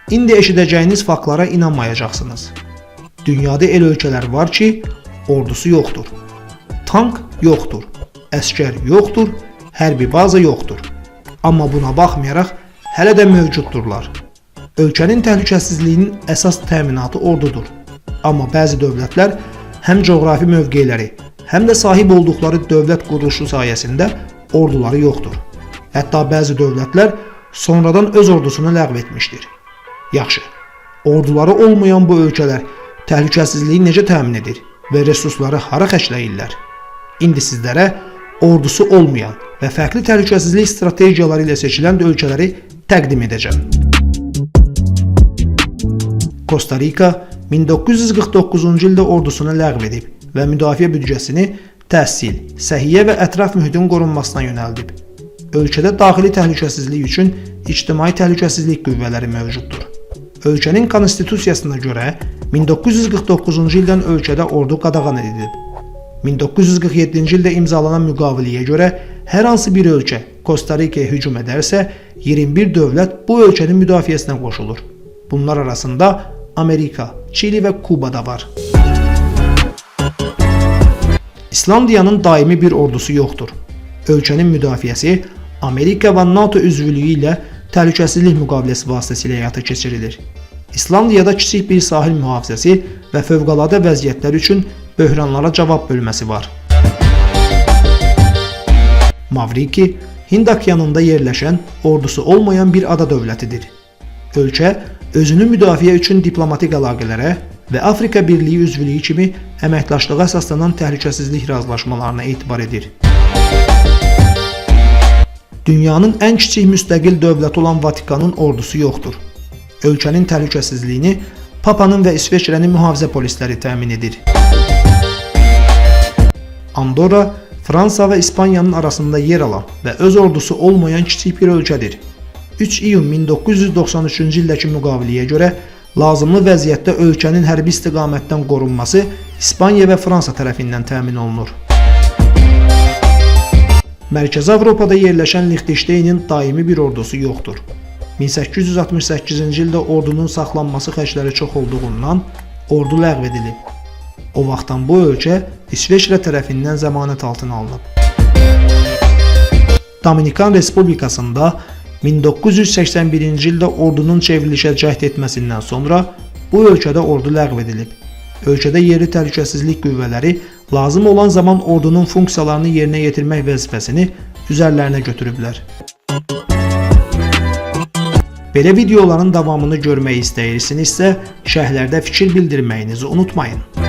İndi eşidəcəyiniz faktlara inanmayacaqsınız. Dünyada el ölkələr var ki, ordusu yoxdur. Tank yoxdur, əskər yoxdur, hərbi baza yoxdur. Amma buna baxmayaraq hələ də mövcuddurlar. Ölkənin təhlükəsizliyinin əsas təminatı ordudur. Amma bəzi dövlətlər həm coğrafi mövqeləri, həm də sahib olduqları dövlət quruluşu sayəsində orduları yoxdur. Hətta bəzi dövlətlər sonradan öz ordusunu ləğv etmişdir. Yaxşı, orduları olmayan bu ölkələr təhlükəsizliyi necə təmin edir və resursları hara xərcləyirlər? İndi sizlərə ordusu olmayan və fərqli təhlükəsizlik strategiyaları ilə seçilən ölkələri təqdim edəcəm. Kosta Rika 1949-cu ildə ordusunu ləğv edib və müdafiə büdcəsini təhsil, səhiyyə və ətraf mühitin qorunmasına yönəldib. Ölkədə daxili təhlükəsizlik üçün ictimai təhlükəsizlik qüvvələri mövcuddur. Ölkənin konstitusiyasına görə 1949-cu ildən ölkədə ordu qadağan edilib. 1947-ci ildə imzalanan müqaviləyə görə hər hansı bir ölkə Kosta Rikaya hücum edərsə, 21 dövlət bu ölkənin müdafiəsinə qoşulur. Bunlar arasında Amerika, Çili və Kuba da var. İslandiyanın daimi bir ordusu yoxdur. Ölkənin müdafiəsi Amerika və NATO üzvlüyü ilə təhlükəsizlik müqaviləsi vasitəsilə həyata keçirilir. İslandiyada kiçik bir sahil mühafizəsi və fövqəladə vəziyyətlər üçün böhranlara cavab bölməsi var. Mavriki, Hind okeanında yerləşən ordusu olmayan bir ada dövlətidir. Ölkə özünü müdafiə üçün diplomatik əlaqələrə və Afrika Birliyi üzvlüyü kimi əməkdaşlığa əsaslanan təhlükəsizlik razılaşmalarına etibar edir. Dünyanın ən kiçik müstəqil dövləti olan Vatikanın ordusu yoxdur. Ölkənin təhlükəsizliyini Papanın və İsveçrənin mühafizə polisləri təmin edir. Andorra, Fransa və İspaniyanın arasında yer alan və öz ordusu olmayan kiçik bir ölkədir. 3 iyun 1993-cü ildəki müqaviləyə görə lazımlı vəziyyətdə ölkənin hərbi istiqamətdən qorunması İspaniya və Fransa tərəfindən təmin olunur. Mərkəzi Avropada yerləşən Liechtensteinin daimi bir ordusu yoxdur. 1868-ci ildə ordunun saxlanması xərcləri çox olduğundan ordu ləğv edilib. O vaxtdan bu ölkə İsveçrə tərəfindən zəmanət altına alınıb. Dominikan Respublikasında 1981-ci ildə ordunun çevrilişə cəhd etməsindən sonra bu ölkədə ordu ləğv edilib. Ölkədə yerli təhlükəsizlik qüvvələri lazım olan zaman ordunun funksiyalarını yerinə yetirmək vəzifəsini üzərlərinə götürüblər. Belə videoların davamını görmək istəyirsinizsə, şərhlərdə fikir bildirməyinizi unutmayın.